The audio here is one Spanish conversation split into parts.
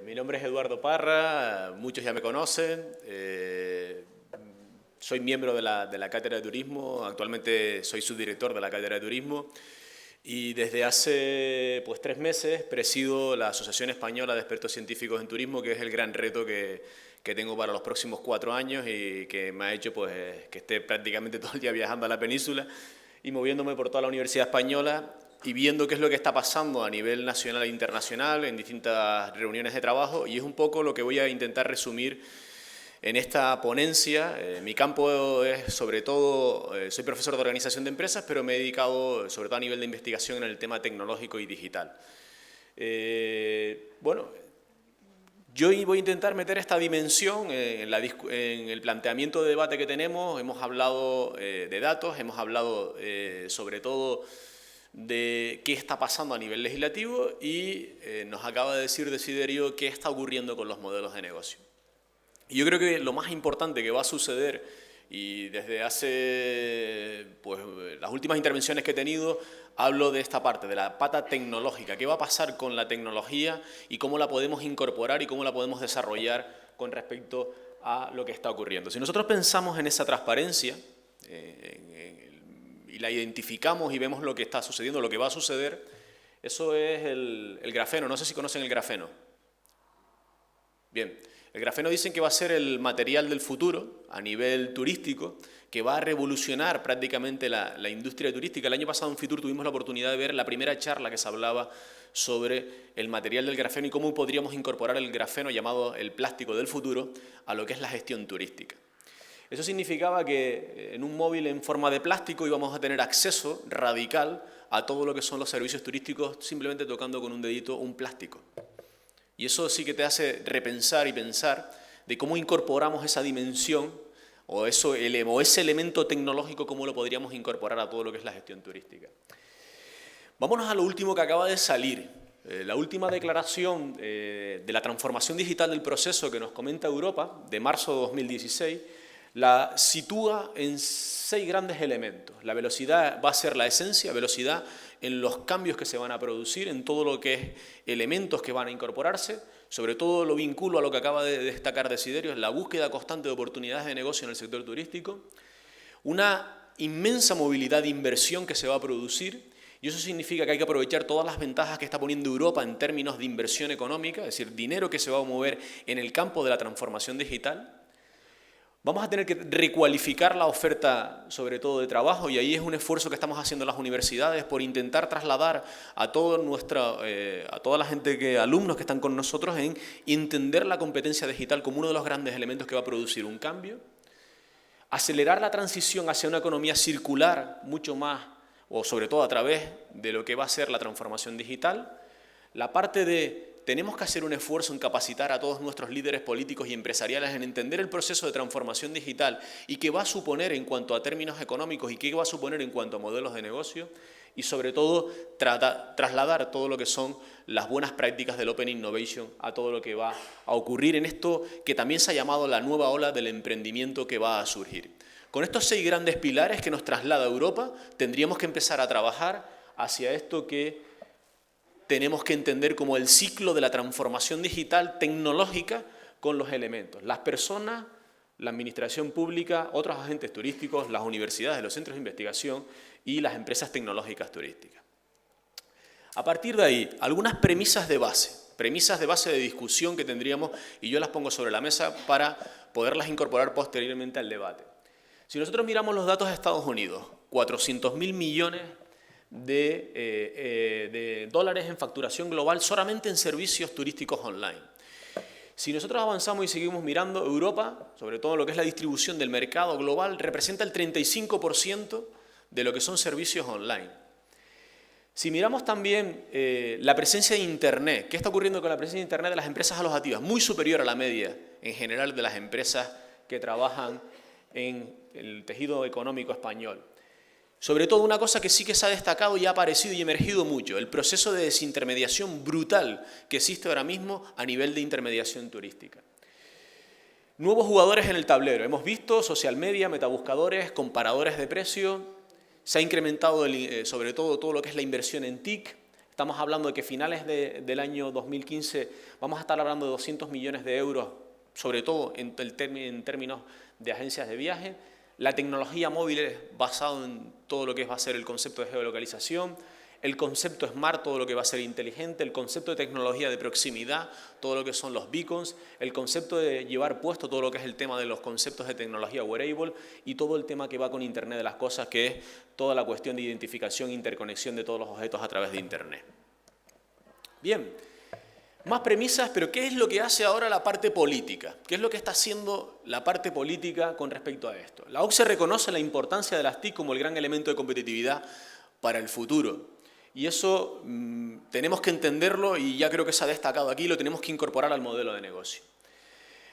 Mi nombre es Eduardo Parra, muchos ya me conocen. Soy miembro de la Cátedra de Turismo, actualmente soy subdirector de la Cátedra de Turismo y desde hace 3 meses presido la Asociación Española de Expertos Científicos en Turismo, que es el gran reto que tengo para los próximos 4 años y que me ha hecho que esté prácticamente todo el día viajando a la península y moviéndome por toda la Universidad Española y viendo qué es lo que está pasando a nivel nacional e internacional en distintas reuniones de trabajo, y es un poco lo que voy a intentar resumir en esta ponencia. Mi campo es sobre todo, soy profesor de organización de empresas, pero me he dedicado sobre todo a nivel de investigación en el tema tecnológico y digital. Bueno, yo voy a intentar meter esta dimensión en el planteamiento de debate que tenemos. Hemos hablado de datos, hemos hablado sobre todo de qué está pasando a nivel legislativo y nos acaba de decir Desiderio qué está ocurriendo con los modelos de negocio. Y yo creo que lo más importante que va a suceder, y desde hace las últimas intervenciones que he tenido, hablo de esta parte, de la pata tecnológica. ¿Qué va a pasar con la tecnología y cómo la podemos incorporar y cómo la podemos desarrollar con respecto a lo que está ocurriendo? Si nosotros pensamos en esa transparencia y la identificamos y vemos lo que está sucediendo, lo que va a suceder, eso es el grafeno. No sé si conocen el grafeno. Bien. El grafeno dicen que va a ser el material del futuro a nivel turístico, que va a revolucionar prácticamente la industria turística. El año pasado en Fitur tuvimos la oportunidad de ver la primera charla que se hablaba sobre el material del grafeno y cómo podríamos incorporar el grafeno, llamado el plástico del futuro, a lo que es la gestión turística. Eso significaba que en un móvil en forma de plástico íbamos a tener acceso radical a todo lo que son los servicios turísticos simplemente tocando con un dedito un plástico. Y eso sí que te hace repensar y pensar de cómo incorporamos esa dimensión o ese elemento tecnológico, cómo lo podríamos incorporar a todo lo que es la gestión turística. Vámonos a lo último que acaba de salir. La última declaración de la transformación digital del proceso que nos comenta Europa, de marzo de 2016, la sitúa en 6 grandes elementos. La velocidad va a ser la esencia, velocidad en los cambios que se van a producir, en todo lo que es elementos que van a incorporarse. Sobre todo lo vinculo a lo que acaba de destacar Desiderio, es la búsqueda constante de oportunidades de negocio en el sector turístico, una inmensa movilidad de inversión que se va a producir, y eso significa que hay que aprovechar todas las ventajas que está poniendo Europa en términos de inversión económica, es decir, dinero que se va a mover en el campo de la transformación digital. Vamos a tener que recualificar la oferta, sobre todo de trabajo, y ahí es un esfuerzo que estamos haciendo en las universidades por intentar trasladar a toda la gente, alumnos que están con nosotros, en entender la competencia digital como uno de los grandes elementos que va a producir un cambio. Acelerar la transición hacia una economía circular mucho más, o sobre todo a través de lo que va a ser la transformación digital. La parte de tenemos que hacer un esfuerzo en capacitar a todos nuestros líderes políticos y empresariales en entender el proceso de transformación digital y qué va a suponer en cuanto a términos económicos y qué va a suponer en cuanto a modelos de negocio, y sobre todo trasladar todo lo que son las buenas prácticas del Open Innovation a todo lo que va a ocurrir en esto que también se ha llamado la nueva ola del emprendimiento que va a surgir. Con estos 6 grandes pilares que nos traslada Europa, tendríamos que empezar a trabajar hacia esto que tenemos que entender como el ciclo de la transformación digital tecnológica con los elementos. Las personas, la administración pública, otros agentes turísticos, las universidades, los centros de investigación y las empresas tecnológicas turísticas. A partir de ahí, algunas premisas de base de discusión que tendríamos, y yo las pongo sobre la mesa para poderlas incorporar posteriormente al debate. Si nosotros miramos los datos de Estados Unidos, 400.000 millones de dólares en facturación global solamente en servicios turísticos online. Si nosotros avanzamos y seguimos mirando, Europa, sobre todo lo que es la distribución del mercado global, representa el 35% de lo que son servicios online. Si miramos también la presencia de Internet, ¿qué está ocurriendo con la presencia de Internet de las empresas alojativas? Muy superior a la media en general de las empresas que trabajan en el tejido económico español. Sobre todo una cosa que sí que se ha destacado y ha aparecido y emergido mucho, el proceso de desintermediación brutal que existe ahora mismo a nivel de intermediación turística. Nuevos jugadores en el tablero. Hemos visto social media, metabuscadores, comparadores de precio. Se ha incrementado sobre todo lo que es la inversión en TIC, Estamos hablando de que a finales del año 2015 vamos a estar hablando de 200 millones de euros, sobre todo en términos de agencias de viaje. La tecnología móvil es basada en todo lo que va a ser el concepto de geolocalización, el concepto smart, todo lo que va a ser inteligente, el concepto de tecnología de proximidad, todo lo que son los beacons, el concepto de llevar puesto todo lo que es el tema de los conceptos de tecnología wearable y todo el tema que va con Internet de las cosas, que es toda la cuestión de identificación e interconexión de todos los objetos a través de Internet. Bien, más premisas, pero ¿qué es lo que hace ahora la parte política? ¿Qué es lo que está haciendo la parte política con respecto a esto? La OCSE reconoce la importancia de las TIC como el gran elemento de competitividad para el futuro. Y eso tenemos que entenderlo y ya creo que se ha destacado aquí, lo tenemos que incorporar al modelo de negocio.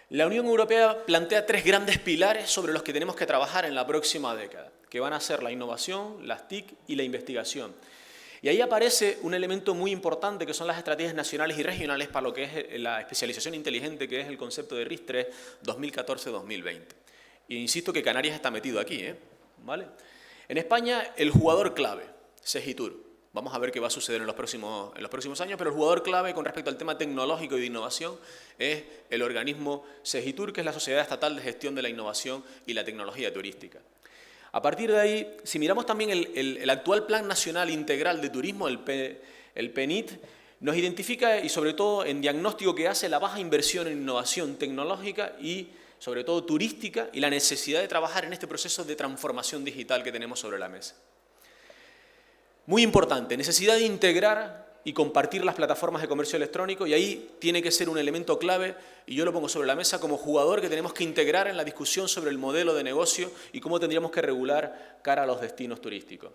La Unión Europea plantea 3 grandes pilares sobre los que tenemos que trabajar en la próxima década, que van a ser la innovación, las TIC y la investigación. Y ahí aparece un elemento muy importante que son las estrategias nacionales y regionales para lo que es la especialización inteligente, que es el concepto de RIS3 2014-2020. Y insisto que Canarias está metido aquí, ¿vale? En España, el jugador clave, Segitur. Vamos a ver qué va a suceder en los próximos años, pero el jugador clave con respecto al tema tecnológico y de innovación es el organismo Segitur, que es la Sociedad Estatal de Gestión de la Innovación y la Tecnología Turística. A partir de ahí, si miramos también el actual Plan Nacional Integral de Turismo, el PNIT, nos identifica, y sobre todo en diagnóstico que hace, la baja inversión en innovación tecnológica y sobre todo turística y la necesidad de trabajar en este proceso de transformación digital que tenemos sobre la mesa. Muy importante, necesidad de integrar y compartir las plataformas de comercio electrónico, y ahí tiene que ser un elemento clave, y yo lo pongo sobre la mesa como jugador que tenemos que integrar en la discusión sobre el modelo de negocio y cómo tendríamos que regular cara a los destinos turísticos.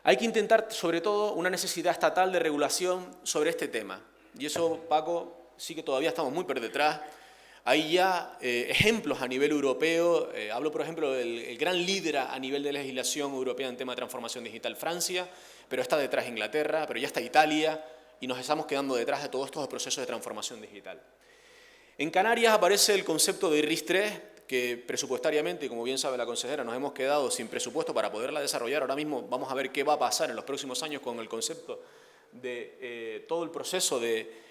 Hay que intentar, sobre todo, una necesidad estatal de regulación sobre este tema, y eso, Paco, sí que todavía estamos muy por detrás. Hay ya ejemplos a nivel europeo, hablo por ejemplo del gran líder a nivel de legislación europea en tema de transformación digital, Francia, pero está detrás Inglaterra, pero ya está Italia, y nos estamos quedando detrás de todos estos procesos de transformación digital. En Canarias aparece el concepto de RIS3, que presupuestariamente, como bien sabe la consejera, nos hemos quedado sin presupuesto para poderla desarrollar. Ahora mismo vamos a ver qué va a pasar en los próximos años con el concepto de todo el proceso de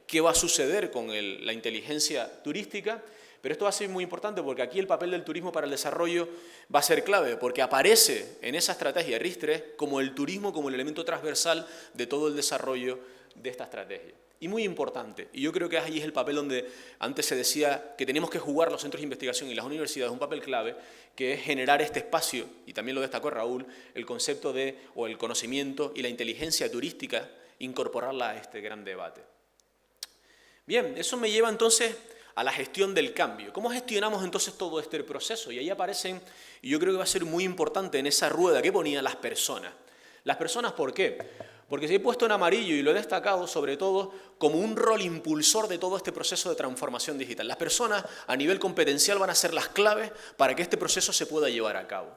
qué va a suceder con la inteligencia turística, pero esto va a ser muy importante porque aquí el papel del turismo para el desarrollo va a ser clave, porque aparece en esa estrategia RIS3 como el turismo como el elemento transversal de todo el desarrollo de esta estrategia. Y muy importante, y yo creo que ahí es el papel donde antes se decía que tenemos que jugar los centros de investigación y las universidades un papel clave, que es generar este espacio, y también lo destacó Raúl, el concepto o el conocimiento y la inteligencia turística, incorporarla a este gran debate. Bien, eso me lleva entonces a la gestión del cambio. ¿Cómo gestionamos entonces todo este proceso? Y ahí aparecen, y yo creo que va a ser muy importante en esa rueda que ponía, las personas. ¿Las personas por qué? Porque se he puesto en amarillo y lo he destacado sobre todo como un rol impulsor de todo este proceso de transformación digital. Las personas a nivel competencial van a ser las claves para que este proceso se pueda llevar a cabo.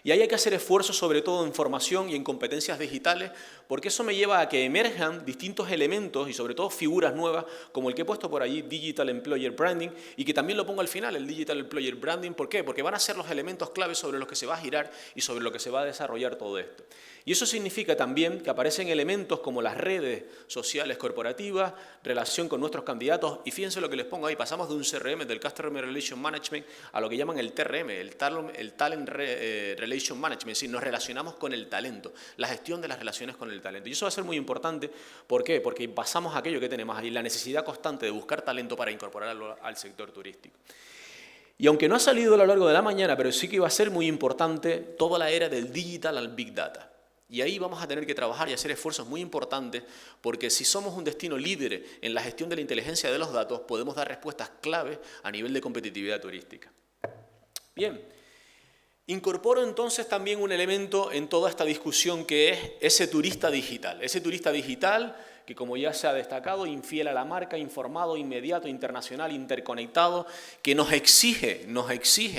Y ahí hay que hacer esfuerzos sobre todo en formación y en competencias digitales, porque eso me lleva a que emerjan distintos elementos y sobre todo figuras nuevas, como el que he puesto por allí, Digital Employer Branding, y que también lo pongo al final, el Digital Employer Branding. ¿Por qué? Porque van a ser los elementos claves sobre los que se va a girar y sobre lo que se va a desarrollar todo esto. Y eso significa también que aparecen elementos como las redes sociales corporativas, relación con nuestros candidatos, y fíjense lo que les pongo ahí, pasamos de un CRM, del Customer Relation Management, a lo que llaman el TRM, el Talent Relation Management, es decir, nos relacionamos con el talento, la gestión de las relaciones con el talento. Y eso va a ser muy importante, ¿por qué? Porque pasamos a aquello que tenemos ahí, la necesidad constante de buscar talento para incorporarlo al sector turístico. Y aunque no ha salido a lo largo de la mañana, pero sí que va a ser muy importante toda la era del digital al big data. Y ahí vamos a tener que trabajar y hacer esfuerzos muy importantes, porque si somos un destino líder en la gestión de la inteligencia de los datos, podemos dar respuestas claves a nivel de competitividad turística. Bien, incorporo entonces también un elemento en toda esta discusión que es ese turista digital que, como ya se ha destacado, infiel a la marca, informado, inmediato, internacional, interconectado, que nos exige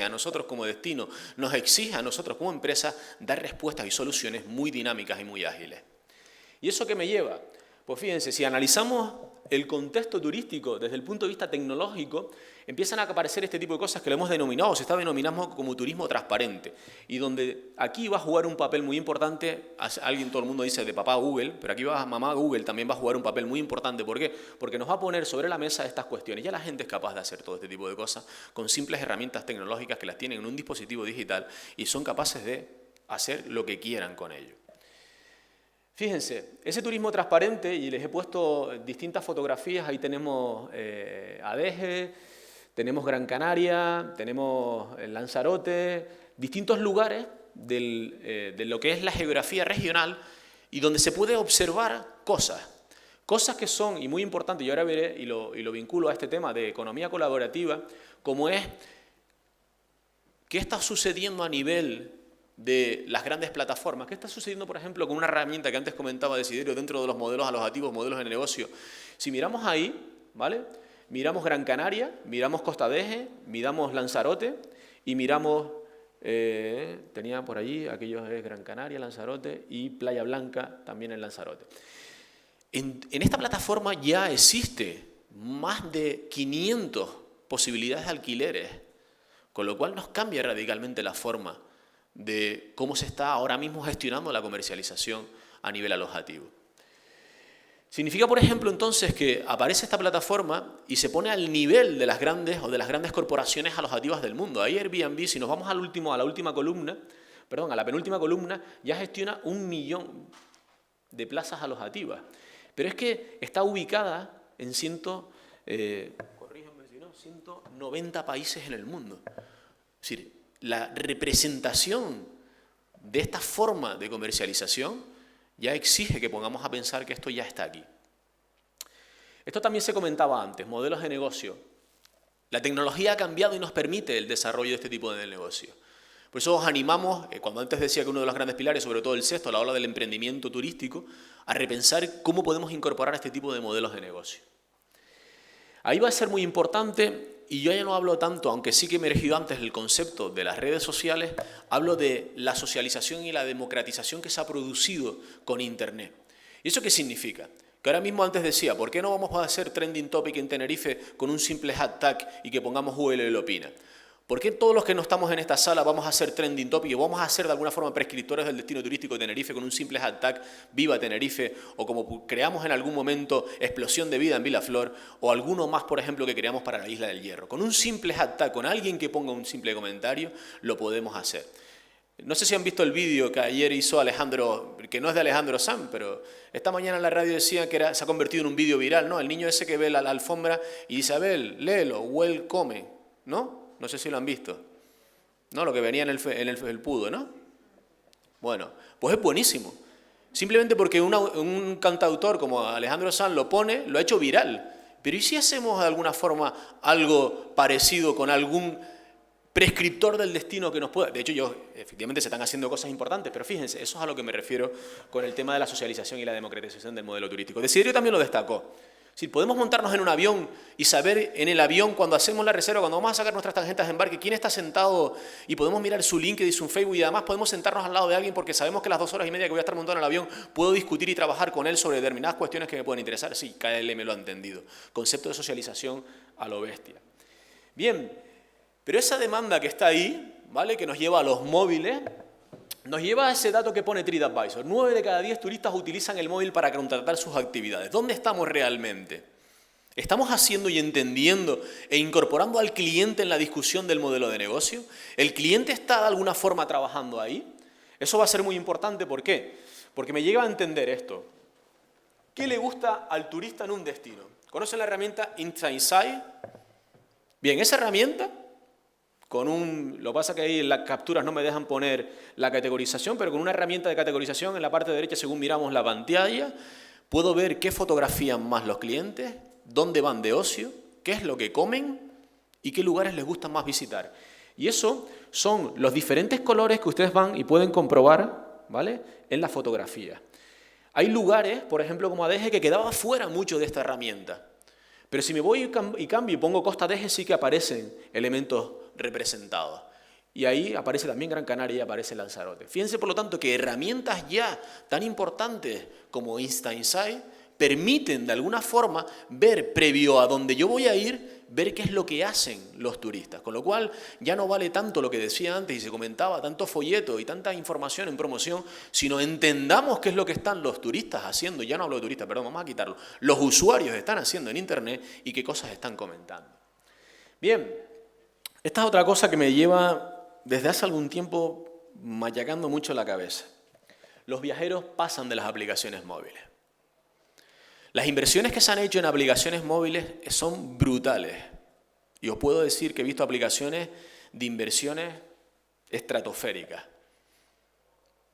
a nosotros como destino, nos exige a nosotros como empresa dar respuestas y soluciones muy dinámicas y muy ágiles. ¿Y eso qué me lleva? Pues fíjense, si analizamos el contexto turístico desde el punto de vista tecnológico, empiezan a aparecer este tipo de cosas que lo hemos denominado, se está denominando como turismo transparente, y donde aquí va a jugar un papel muy importante, todo el mundo dice de papá Google, pero aquí mamá Google también va a jugar un papel muy importante. ¿Por qué? Porque nos va a poner sobre la mesa estas cuestiones. Ya la gente es capaz de hacer todo este tipo de cosas con simples herramientas tecnológicas que las tienen en un dispositivo digital y son capaces de hacer lo que quieran con ello. Fíjense, ese turismo transparente, y les he puesto distintas fotografías, ahí tenemos Adeje, tenemos Gran Canaria, tenemos Lanzarote, distintos lugares de lo que es la geografía regional y donde se puede observar cosas que son, y muy importantes, y ahora veré y lo vinculo a este tema de economía colaborativa, como es qué está sucediendo a nivel de las grandes plataformas. ¿Qué está sucediendo, por ejemplo, con una herramienta que antes comentaba Desiderio dentro de los modelos alojativos, modelos de negocio? Si miramos ahí, ¿vale? Miramos Gran Canaria, miramos Costa Adeje, miramos Lanzarote y miramos, tenía por allí, aquellos es Gran Canaria, Lanzarote y Playa Blanca también en Lanzarote. En esta plataforma ya existe más de 500 posibilidades de alquileres, con lo cual nos cambia radicalmente la forma de cómo se está ahora mismo gestionando la comercialización a nivel alojativo. Significa, por ejemplo, entonces que aparece esta plataforma y se pone al nivel de las grandes corporaciones alojativas del mundo. Ahí Airbnb, si nos vamos a la penúltima columna, ya gestiona 1 millón de plazas alojativas. Pero es que está ubicada en 190 países en el mundo. Es decir, la representación de esta forma de comercialización ya exige que pongamos a pensar que esto ya está aquí. Esto también se comentaba antes, modelos de negocio. La tecnología ha cambiado y nos permite el desarrollo de este tipo de negocio. Por eso os animamos, cuando antes decía que uno de los grandes pilares, sobre todo el sexto, a la hora del emprendimiento turístico, a repensar cómo podemos incorporar este tipo de modelos de negocio. Ahí va a ser muy importante, y yo ya no hablo tanto, aunque sí que he emergido antes el concepto de las redes sociales, hablo de la socialización y la democratización que se ha producido con Internet. ¿Y eso qué significa? Que ahora mismo antes decía, ¿por qué no vamos a hacer trending topic en Tenerife con un simple hashtag y que pongamos ULL opina? ¿Por qué todos los que no estamos en esta sala vamos a hacer trending topic y vamos a ser de alguna forma prescriptores del destino turístico de Tenerife con un simple hashtag Viva Tenerife, o como creamos en algún momento Explosión de Vida en Vilaflor, o alguno más, por ejemplo, que creamos para la Isla del Hierro? Con un simple hashtag, con alguien que ponga un simple comentario, lo podemos hacer. No sé si han visto el vídeo que ayer hizo Alejandro, que no es de Alejandro Sanz, pero esta mañana en la radio decía que se ha convertido en un vídeo viral, ¿no? El niño ese que ve la alfombra y dice, Abel, léelo, Well come, ¿no? No sé si lo han visto, ¿no? Lo que venía en el pudo, ¿no? Bueno, pues es buenísimo. Simplemente porque un cantautor como Alejandro Sanz lo pone, lo ha hecho viral. Pero ¿y si hacemos de alguna forma algo parecido con algún prescriptor del destino que nos pueda? De hecho, efectivamente se están haciendo cosas importantes, pero fíjense, eso es a lo que me refiero con el tema de la socialización y la democratización del modelo turístico. Desiderio también lo destacó. Si podemos montarnos en un avión y saber en el avión, cuando hacemos la reserva, cuando vamos a sacar nuestras tarjetas de embarque, quién está sentado, y podemos mirar su LinkedIn, su Facebook, y además podemos sentarnos al lado de alguien porque sabemos que las 2 horas y media que voy a estar montado en el avión puedo discutir y trabajar con él sobre determinadas cuestiones que me pueden interesar. Sí, KLM lo ha entendido. Concepto de socialización a lo bestia. Bien, pero esa demanda que está ahí, ¿vale?, que nos lleva a los móviles, nos lleva a ese dato que pone TripAdvisor. 9 de cada 10 turistas utilizan el móvil para contratar sus actividades. ¿Dónde estamos realmente? ¿Estamos haciendo y entendiendo e incorporando al cliente en la discusión del modelo de negocio? ¿El cliente está de alguna forma trabajando ahí? Eso va a ser muy importante. ¿Por qué? Porque me llega a entender esto. ¿Qué le gusta al turista en un destino? ¿Conocen la herramienta Insight? Bien, esa herramienta, lo que pasa que ahí en las capturas no me dejan poner la categorización, pero con una herramienta de categorización en la parte derecha, según miramos la pantalla, puedo ver qué fotografían más los clientes, dónde van de ocio, qué es lo que comen y qué lugares les gusta más visitar. Y eso son los diferentes colores que ustedes van y pueden comprobar, ¿vale?, en la fotografía. Hay lugares, por ejemplo, como Adeje, que quedaba fuera mucho de esta herramienta. Pero si me voy y cambio y pongo Costa Adeje, sí que aparecen elementos representados. Y ahí aparece también Gran Canaria y aparece Lanzarote. Fíjense, por lo tanto, que herramientas ya tan importantes como Insight permiten, de alguna forma, ver previo a donde yo voy a ir, ver qué es lo que hacen los turistas. Con lo cual ya no vale tanto lo que decía antes y se comentaba, tanto folleto y tanta información en promoción, sino entendamos qué es lo que están los turistas haciendo. Ya no hablo de turistas, perdón, vamos a quitarlo. Los usuarios están haciendo en Internet y qué cosas están comentando. Bien, esta es otra cosa que me lleva desde hace algún tiempo machacando mucho la cabeza. Los viajeros pasan de las aplicaciones móviles. Las inversiones que se han hecho en aplicaciones móviles son brutales. Y os puedo decir que he visto aplicaciones de inversiones estratosféricas.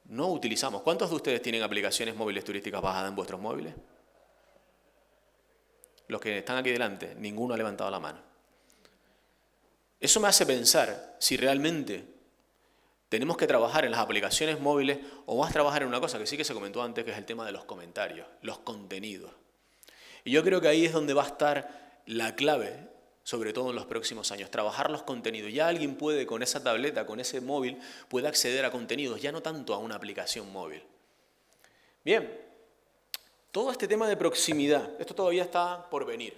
No utilizamos. ¿Cuántos de ustedes tienen aplicaciones móviles turísticas bajadas en vuestros móviles? Los que están aquí delante, ninguno ha levantado la mano. Eso me hace pensar si realmente tenemos que trabajar en las aplicaciones móviles o más trabajar en una cosa que sí que se comentó antes, que es el tema de los comentarios, los contenidos. Y yo creo que ahí es donde va a estar la clave, sobre todo en los próximos años, trabajar los contenidos. Ya alguien puede con esa tableta, con ese móvil, puede acceder a contenidos, ya no tanto a una aplicación móvil. Bien, todo este tema de proximidad, esto todavía está por venir.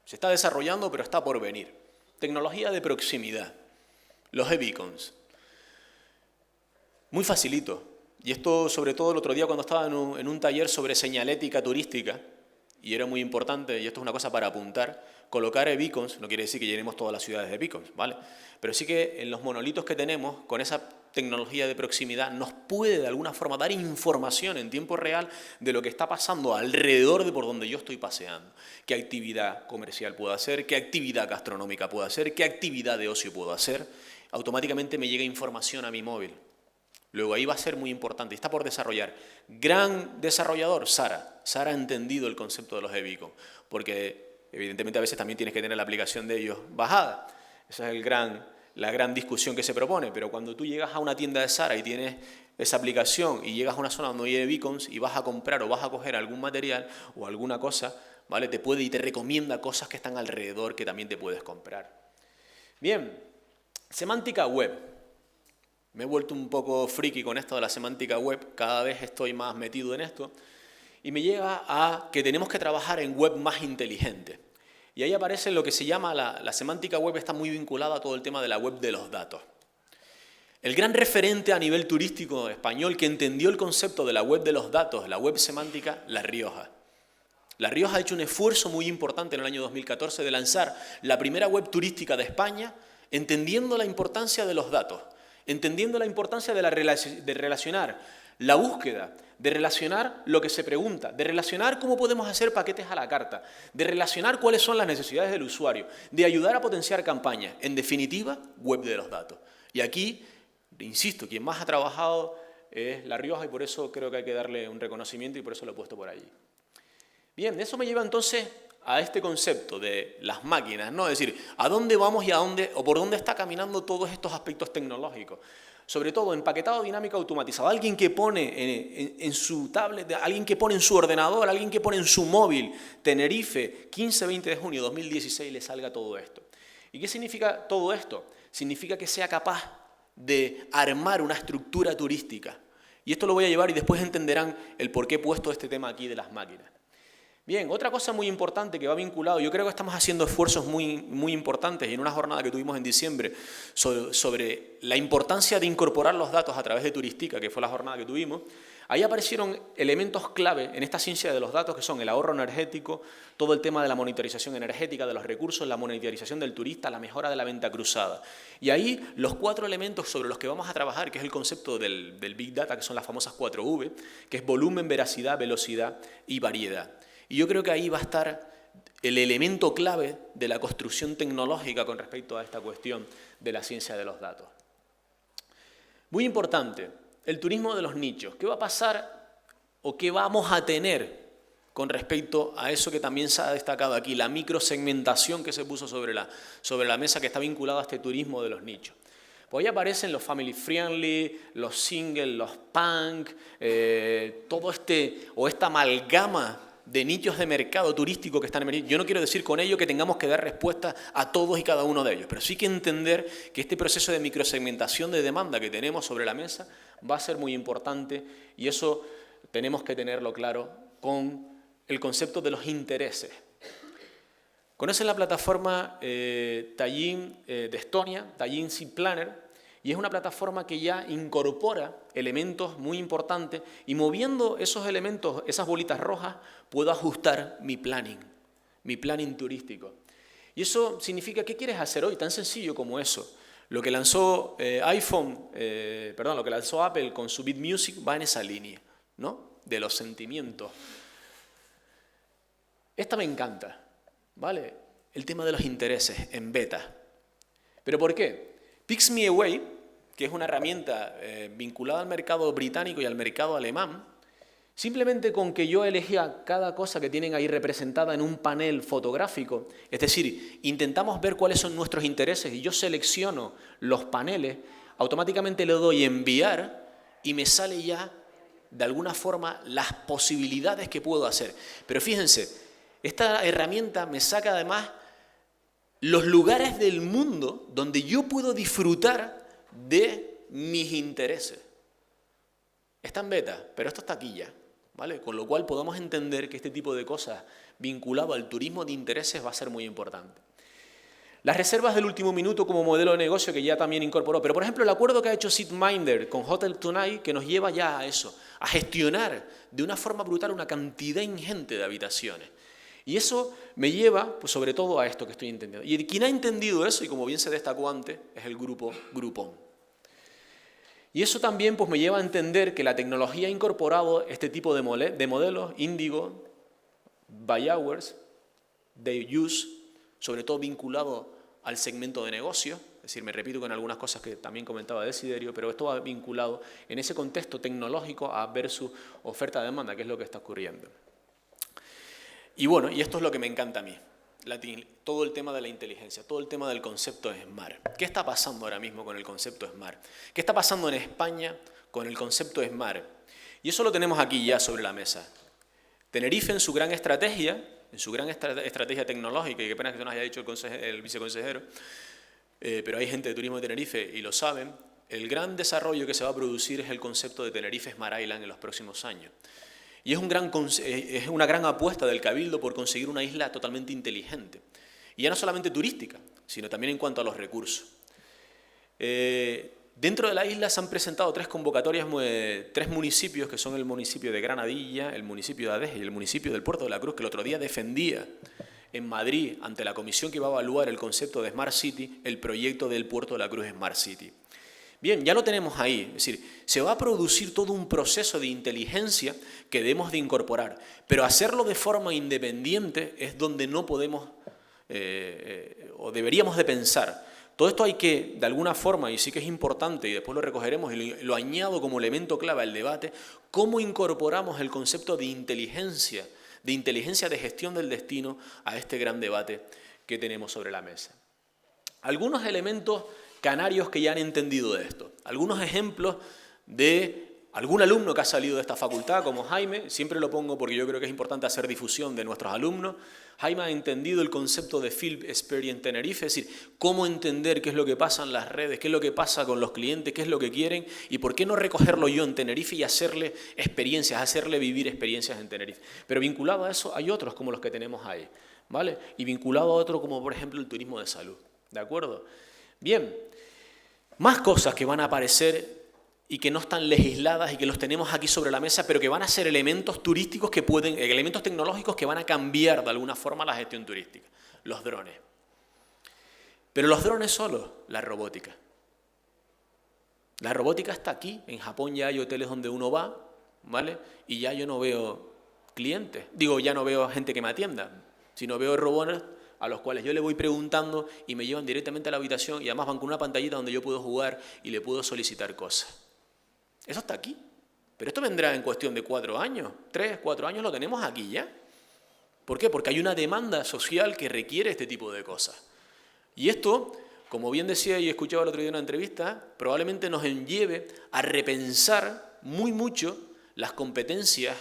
Se está desarrollando, pero está por venir. Tecnología de proximidad, los e-beacons. Muy facilito. Y esto, sobre todo el otro día cuando estaba en un taller sobre señalética turística, y era muy importante, y esto es una cosa para apuntar, colocar e-beacons, no quiere decir que llenemos todas las ciudades de beacons, ¿vale? Pero sí que en los monolitos que tenemos, con esa tecnología de proximidad, nos puede de alguna forma dar información en tiempo real de lo que está pasando alrededor de por donde yo estoy paseando. Qué actividad comercial puedo hacer, qué actividad gastronómica puedo hacer, qué actividad de ocio puedo hacer. Automáticamente me llega información a mi móvil. Luego ahí va a ser muy importante, está por desarrollar. Gran desarrollador, Sara. Sara ha entendido el concepto de los e-beacons, porque evidentemente a veces también tienes que tener la aplicación de ellos bajada. Esa es la gran discusión que se propone, pero cuando tú llegas a una tienda de Sara y tienes esa aplicación y llegas a una zona donde hay e-beacons y vas a comprar o vas a coger algún material o alguna cosa, ¿vale? Te puede y te recomienda cosas que están alrededor que también te puedes comprar. Bien, semántica web. Me he vuelto un poco friki con esto de la semántica web, cada vez estoy más metido en esto, y me llega a que tenemos que trabajar en web más inteligente. Y ahí aparece lo que se llama la semántica web, está muy vinculada a todo el tema de la web de los datos. El gran referente a nivel turístico español que entendió el concepto de la web de los datos, la web semántica, La Rioja. La Rioja ha hecho un esfuerzo muy importante en el año 2014 de lanzar la primera web turística de España, entendiendo la importancia de los datos. Entendiendo la importancia de relacionar la búsqueda, de relacionar lo que se pregunta, de relacionar cómo podemos hacer paquetes a la carta, de relacionar cuáles son las necesidades del usuario, de ayudar a potenciar campañas. En definitiva, web de los datos. Y aquí, insisto, quien más ha trabajado es La Rioja y por eso creo que hay que darle un reconocimiento y por eso lo he puesto por allí. Bien, eso me lleva entonces a este concepto de las máquinas, ¿no? Es decir, ¿a dónde vamos y a dónde o por dónde está caminando todos estos aspectos tecnológicos? Sobre todo, empaquetado dinámico automatizado. Alguien que pone en su tablet, alguien que pone en su ordenador, alguien que pone en su móvil, Tenerife, 15-20 de junio de 2016, le salga todo esto. ¿Y qué significa todo esto? Significa que sea capaz de armar una estructura turística. Y esto lo voy a llevar y después entenderán el por qué he puesto este tema aquí de las máquinas. Bien, otra cosa muy importante que va vinculado, yo creo que estamos haciendo esfuerzos muy importantes y en una jornada que tuvimos en diciembre sobre la importancia de incorporar los datos a través de Turística, que fue la jornada que tuvimos, ahí aparecieron elementos clave en esta ciencia de los datos que son el ahorro energético, todo el tema de la monitorización energética de los recursos, la monitorización del turista, la mejora de la venta cruzada. Y ahí los 4 elementos sobre los que vamos a trabajar, que es el concepto del Big Data, que son las famosas 4V, que es volumen, veracidad, velocidad y variedad. Y yo creo que ahí va a estar el elemento clave de la construcción tecnológica con respecto a esta cuestión de la ciencia de los datos. Muy importante, el turismo de los nichos. ¿Qué va a pasar o qué vamos a tener con respecto a eso que también se ha destacado aquí, la microsegmentación que se puso sobre la mesa que está vinculada a este turismo de los nichos? Pues ahí aparecen los family friendly, los single, los punk, todo esta amalgama de nichos de mercado turístico que están emergiendo. Yo no quiero decir con ello que tengamos que dar respuesta a todos y cada uno de ellos, pero sí que entender que este proceso de microsegmentación de demanda que tenemos sobre la mesa va a ser muy importante y eso tenemos que tenerlo claro con el concepto de los intereses. Conocen la plataforma Tallinn de Estonia, Tallinn Sea Planner, y es una plataforma que ya incorpora elementos muy importantes y moviendo esos elementos, esas bolitas rojas, puedo ajustar mi planning turístico. Y eso significa, ¿qué quieres hacer hoy? Tan sencillo como eso. Lo que lanzó lo que lanzó Apple con su Beat Music va en esa línea, ¿no? De los sentimientos. Esta me encanta, ¿vale? El tema de los intereses en beta. ¿Pero por qué? Pix Me Away, que es una herramienta vinculada al mercado británico y al mercado alemán, simplemente con que yo elegía cada cosa que tienen ahí representada en un panel fotográfico, es decir, intentamos ver cuáles son nuestros intereses y yo selecciono los paneles, automáticamente le doy enviar y me sale ya de alguna forma las posibilidades que puedo hacer. Pero fíjense, esta herramienta me saca además los lugares del mundo donde yo puedo disfrutar de mis intereses. Está en beta, pero esto está aquí ya, ¿vale? Con lo cual podemos entender que este tipo de cosas vinculado al turismo de intereses va a ser muy importante. Las reservas del último minuto como modelo de negocio que ya también incorporó, pero por ejemplo el acuerdo que ha hecho SeatMinder con Hotel Tonight que nos lleva ya a eso, a gestionar de una forma brutal una cantidad ingente de habitaciones. Y eso me lleva, pues, sobre todo a esto que estoy entendiendo. Y quien ha entendido eso, y como bien se destacó antes, es el grupo Groupon. Y eso también pues, me lleva a entender que la tecnología ha incorporado este tipo de modelos, Indigo, By Hours, Day Use, sobre todo vinculado al segmento de negocio. Es decir, me repito con algunas cosas que también comentaba Desiderio, pero esto va vinculado en ese contexto tecnológico a versus oferta-demanda, que es lo que está ocurriendo. Y bueno, y esto es lo que me encanta a mí, todo el tema de la inteligencia, todo el tema del concepto de SMART. ¿Qué está pasando ahora mismo con el concepto de SMART? ¿Qué está pasando en España con el concepto de SMART? Y eso lo tenemos aquí ya sobre la mesa. Tenerife en su gran estrategia tecnológica, y qué pena que no nos haya dicho el viceconsejero, pero hay gente de turismo de Tenerife y lo saben, el gran desarrollo que se va a producir es el concepto de Tenerife Smart Island en los próximos años. Y es una gran apuesta del Cabildo por conseguir una isla totalmente inteligente. Y ya no solamente turística, sino también en cuanto a los recursos. Dentro de la isla se han presentado 3 convocatorias, 3 municipios, que son el municipio de Granadilla, el municipio de Adeje y el municipio del Puerto de la Cruz, que el otro día defendía en Madrid, ante la comisión que iba a evaluar el concepto de Smart City, el proyecto del Puerto de la Cruz Smart City. Bien, ya lo tenemos ahí, es decir, se va a producir todo un proceso de inteligencia que debemos de incorporar, pero hacerlo de forma independiente es donde no podemos o deberíamos de pensar. Todo esto hay que, de alguna forma, y sí que es importante, y después lo recogeremos y lo añado como elemento clave al debate, cómo incorporamos el concepto de inteligencia de gestión del destino a este gran debate que tenemos sobre la mesa. Algunos elementos canarios que ya han entendido de esto. Algunos ejemplos de algún alumno que ha salido de esta facultad, como Jaime, siempre lo pongo porque yo creo que es importante hacer difusión de nuestros alumnos. Jaime ha entendido el concepto de Field Experience Tenerife, es decir, cómo entender qué es lo que pasa en las redes, qué es lo que pasa con los clientes, qué es lo que quieren y por qué no recogerlo yo en Tenerife y hacerle experiencias, hacerle vivir experiencias en Tenerife. Pero vinculado a eso hay otros como los que tenemos ahí, ¿vale? Y vinculado a otro como por ejemplo el turismo de salud, ¿de acuerdo? Bien, más cosas que van a aparecer y que no están legisladas y que los tenemos aquí sobre la mesa, pero que van a ser elementos turísticos que elementos tecnológicos que van a cambiar de alguna forma la gestión turística. Los drones. Pero los drones solo, la robótica. La robótica está aquí. En Japón ya hay hoteles donde uno va, ¿vale? Y ya yo no veo clientes. Digo, ya no veo gente que me atienda, sino veo robots a los cuales yo le voy preguntando y me llevan directamente a la habitación y además van con una pantallita donde yo puedo jugar y le puedo solicitar cosas. Eso está aquí. Pero esto vendrá en cuestión de 4 años, 3, 4 años lo tenemos aquí ya. ¿Por qué? Porque hay una demanda social que requiere este tipo de cosas. Y esto, como bien decía y escuchaba el otro día en una entrevista, probablemente nos lleve a repensar muy mucho las competencias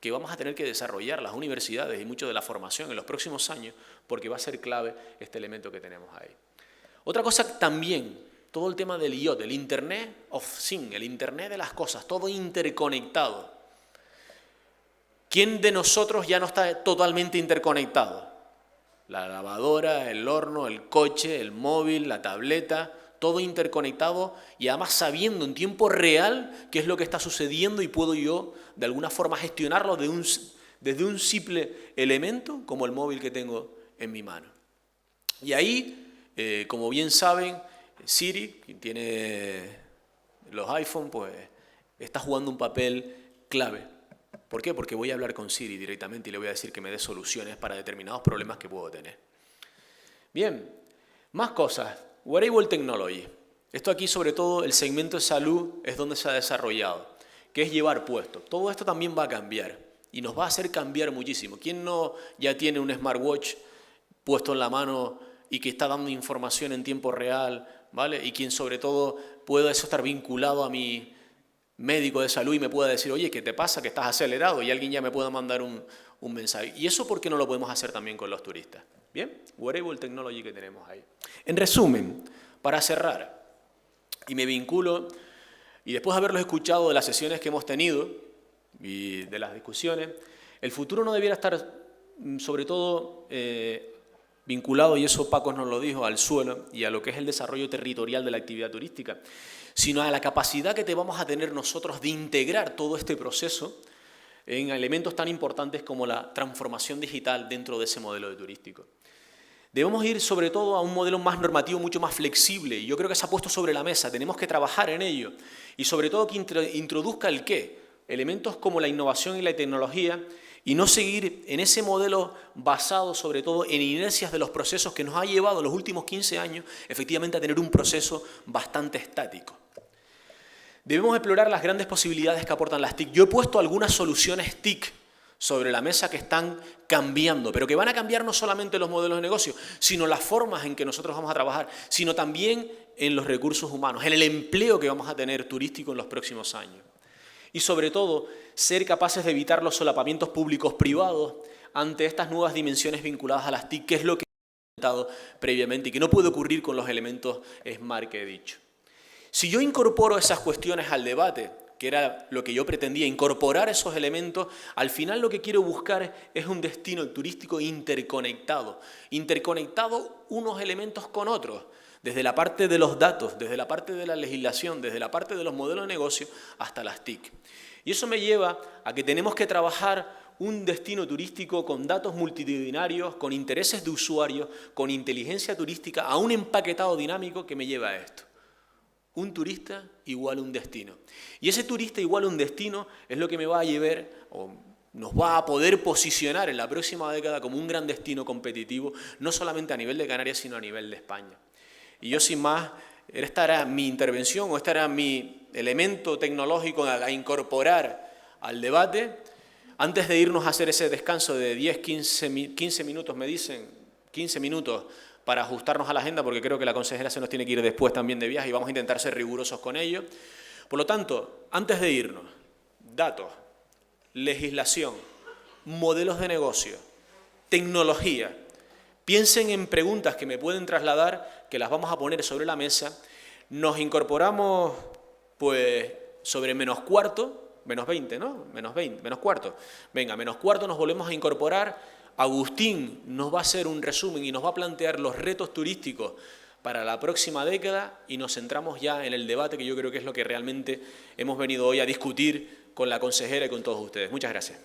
que vamos a tener que desarrollar las universidades y mucho de la formación en los próximos años, porque va a ser clave este elemento que tenemos ahí. Otra cosa también, todo el tema del IoT, el Internet of Things, el Internet de las cosas, todo interconectado. ¿Quién de nosotros ya no está totalmente interconectado? La lavadora, el horno, el coche, el móvil, la tableta, todo interconectado y además sabiendo en tiempo real qué es lo que está sucediendo y puedo yo de alguna forma gestionarlo desde un simple elemento como el móvil que tengo en mi mano. Y ahí, como bien saben, Siri, quien tiene los iPhone, pues está jugando un papel clave. ¿Por qué? Porque voy a hablar con Siri directamente y le voy a decir que me dé soluciones para determinados problemas que puedo tener. Bien, más cosas. Wearable Technology. Esto aquí, sobre todo, el segmento de salud es donde se ha desarrollado, que es llevar puesto. Todo esto también va a cambiar y nos va a hacer cambiar muchísimo. ¿Quién no ya tiene un smartwatch puesto en la mano y que está dando información en tiempo real, ¿vale? Y quien, sobre todo, pueda eso estar vinculado a mi médico de salud y me pueda decir, oye, ¿qué te pasa? Que estás acelerado y alguien ya me pueda mandar un mensaje. ¿Y eso por qué no lo podemos hacer también con los turistas? Bien, Wearable Technology que tenemos ahí. En resumen, para cerrar, y me vinculo, y después de haberlos escuchado de las sesiones que hemos tenido y de las discusiones, el futuro no debiera estar, sobre todo, vinculado, y eso Paco nos lo dijo, al suelo y a lo que es el desarrollo territorial de la actividad turística, sino a la capacidad que vamos a tener nosotros de integrar todo este proceso en elementos tan importantes como la transformación digital dentro de ese modelo de turístico. Debemos ir sobre todo a un modelo más normativo, mucho más flexible, y yo creo que se ha puesto sobre la mesa, tenemos que trabajar en ello, y sobre todo que introduzca el qué, elementos como la innovación y la tecnología, y no seguir en ese modelo basado sobre todo en inercias de los procesos que nos ha llevado los últimos 15 años efectivamente a tener un proceso bastante estático. Debemos explorar las grandes posibilidades que aportan las TIC. Yo he puesto algunas soluciones TIC sobre la mesa que están cambiando, pero que van a cambiar no solamente los modelos de negocio, sino las formas en que nosotros vamos a trabajar, sino también en los recursos humanos, en el empleo que vamos a tener turístico en los próximos años. Y sobre todo, ser capaces de evitar los solapamientos públicos-privados ante estas nuevas dimensiones vinculadas a las TIC, que es lo que he comentado previamente y que no puede ocurrir con los elementos SMART que he dicho. Si yo incorporo esas cuestiones al debate, que era lo que yo pretendía, incorporar esos elementos, al final lo que quiero buscar es un destino turístico interconectado unos elementos con otros, desde la parte de los datos, desde la parte de la legislación, desde la parte de los modelos de negocio hasta las TIC. Y eso me lleva a que tenemos que trabajar un destino turístico con datos multitudinarios, con intereses de usuarios, con inteligencia turística, a un empaquetado dinámico que me lleva a esto. Un turista igual a un destino. Y ese turista igual a un destino es lo que me va a llevar, o nos va a poder posicionar en la próxima década como un gran destino competitivo, no solamente a nivel de Canarias, sino a nivel de España. Y yo, sin más, esta era mi intervención, o este era mi elemento tecnológico a incorporar al debate. Antes de irnos a hacer ese descanso de 15 minutos, me dicen, 15 minutos, para ajustarnos a la agenda, porque creo que la consejera se nos tiene que ir después también de viaje y vamos a intentar ser rigurosos con ello. Por lo tanto, antes de irnos, datos, legislación, modelos de negocio, tecnología. Piensen en preguntas que me pueden trasladar, que las vamos a poner sobre la mesa. Nos incorporamos, pues, sobre menos cuarto, menos 20, ¿no? Menos 20, menos cuarto. Venga, menos cuarto nos volvemos a incorporar. Agustín nos va a hacer un resumen y nos va a plantear los retos turísticos para la próxima década y nos centramos ya en el debate, que yo creo que es lo que realmente hemos venido hoy a discutir con la consejera y con todos ustedes. Muchas gracias.